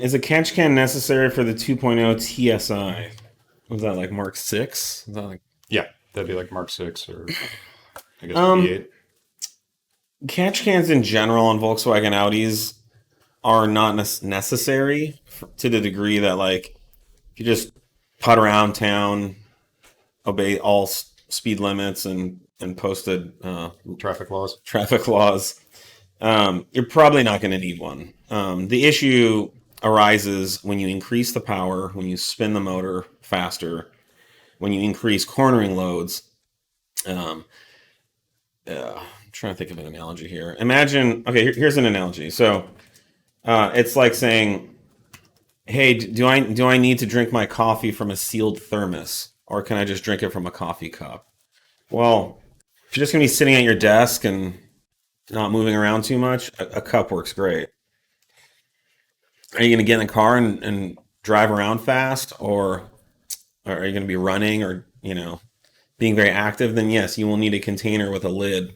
Is a catch can necessary for the 2.0 TSI? Was that like Mark 6? Is that like Yeah, that'd be like Mark 6 or I guess um V8. catch cans in general on Volkswagen Audis are not necessary to the degree that like if you just putt around town, obey all speed limits and posted Traffic laws. traffic laws, you're probably not going to need one. The issue arises when you increase the power, when you spin the motor faster, when you increase cornering loads. Um, I'm trying to think of an analogy here. Imagine, okay, here's an analogy. So it's like saying, "Hey, do I need to drink my coffee from a sealed thermos, or can I just drink it from a coffee cup?" Well, if you're just gonna be sitting at your desk and not moving around too much, a cup works great. Are you gonna get in the car and drive around fast, or are you gonna be running or being very active? Then yes, you will need a container with a lid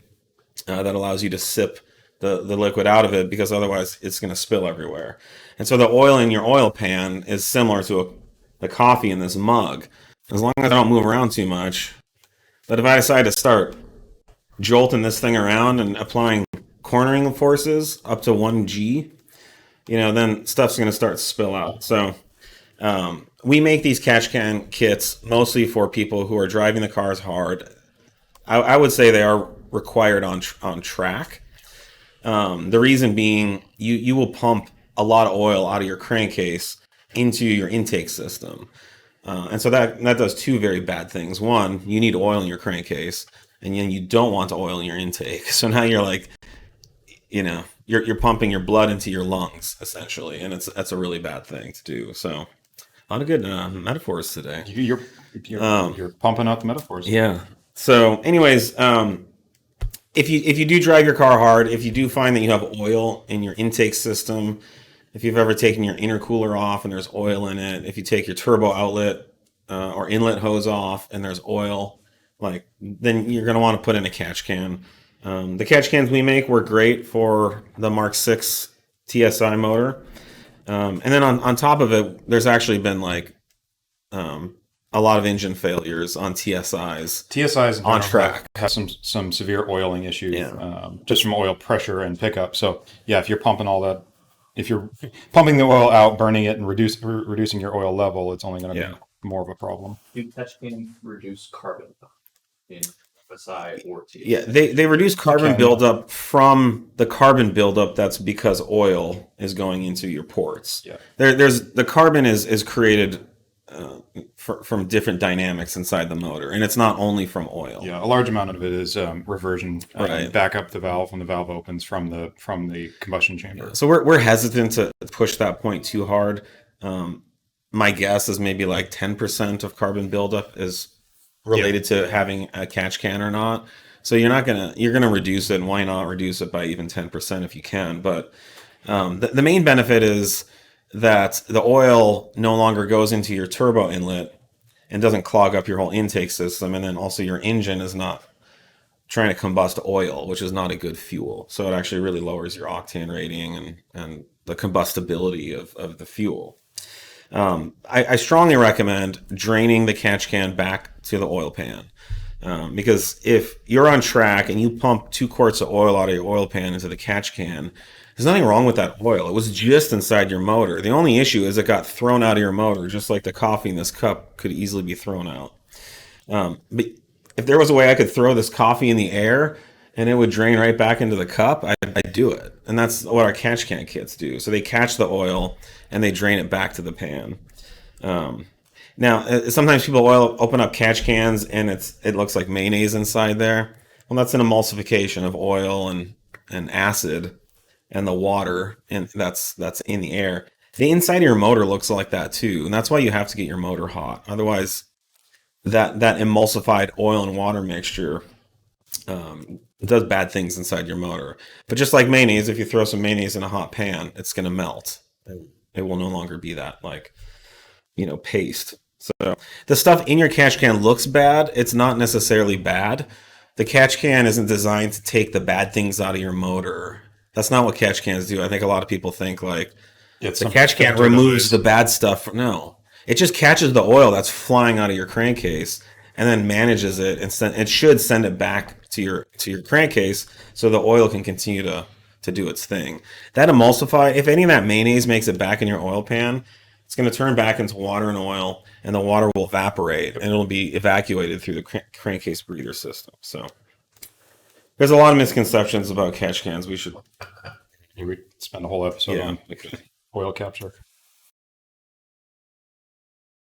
that allows you to sip the liquid out of it because otherwise it's going to spill everywhere. And so the oil in your oil pan is similar to the coffee in this mug. As long as I don't move around too much. But if I decide to start jolting this thing around and applying cornering forces up to 1G, then stuff's going to start to spill out. So we make these catch can kits mostly for people who are driving the cars hard. I would say they are required on track. The reason being, you will pump a lot of oil out of your crankcase into your intake system. And so that does two very bad things. One, you need oil in your crankcase, and then you don't want oil in your intake. So now you're like, you're pumping your blood into your lungs, essentially, and that's a really bad thing to do. So a lot of good metaphors today. You're pumping out the metaphors. Yeah. So anyways, if you do drive your car hard, if you do find that you have oil in your intake system, if you've ever taken your intercooler off and there's oil in it, if you take your turbo outlet or inlet hose off and there's oil, then you're going to want to put in a catch can. The catch cans we make work great for the Mark 6 TSI motor. And then on top of it, there's actually been a lot of engine failures on TSIs. TSIs on track have some severe oiling issues, Yeah. Just from oil pressure and pickup. So yeah, if you're pumping if you're pumping the oil out, burning it, and reducing your oil level, it's only going to be more of a problem. Do catch can reduce carbon in SI or TSI? Yeah, they reduce carbon buildup from the carbon buildup that's because oil is going into your ports. Yeah. There's the carbon is created from different dynamics inside the motor, and it's not only from oil. Yeah, a large amount of it is reversion, Right. back up the valve when the valve opens from the combustion chamber. So we're hesitant to push that point too hard. My guess is maybe like 10% of carbon buildup is related to having a catch can or not. So you're gonna reduce it, and why not reduce it by even 10% if you can? But the main benefit is that the oil no longer goes into your turbo inlet and doesn't clog up your whole intake system, and then also your engine is not trying to combust oil, which is not a good fuel. So it actually really lowers your octane rating and the combustibility of the fuel. I strongly recommend draining the catch can back to the oil pan. Because if you're on track and you pump 2 quarts of oil out of your oil pan into the catch can, there's nothing wrong with that oil. It was just inside your motor. The only issue is it got thrown out of your motor, just like the coffee in this cup could easily be thrown out. But if there was a way I could throw this coffee in the air and it would drain right back into the cup, I'd do it. And that's what our catch can kits do. So they catch the oil and they drain it back to the pan. Now, sometimes people open up catch cans and it looks like mayonnaise inside there. Well, that's an emulsification of oil and acid and the water, and that's in the air. The inside of your motor looks like that too, and that's why you have to get your motor hot. Otherwise, that emulsified oil and water mixture does bad things inside your motor. But just like mayonnaise, if you throw some mayonnaise in a hot pan, it's going to melt. It will no longer be that paste. So the stuff in your catch can looks bad. It's not necessarily bad. The catch can isn't designed to take the bad things out of your motor. That's not what catch cans do. I think a lot of people think It's The catch can removes the bad stuff. No, it just catches the oil that's flying out of your crankcase and then manages it, and it should send it back to your crankcase so the oil can continue to do its thing. That emulsify, if any of that mayonnaise makes it back in your oil pan, it's going to turn back into water and oil, and the water will evaporate, and it'll be evacuated through the crankcase breather system. So there's a lot of misconceptions about catch cans. We should spend a whole episode on we could. oil capture.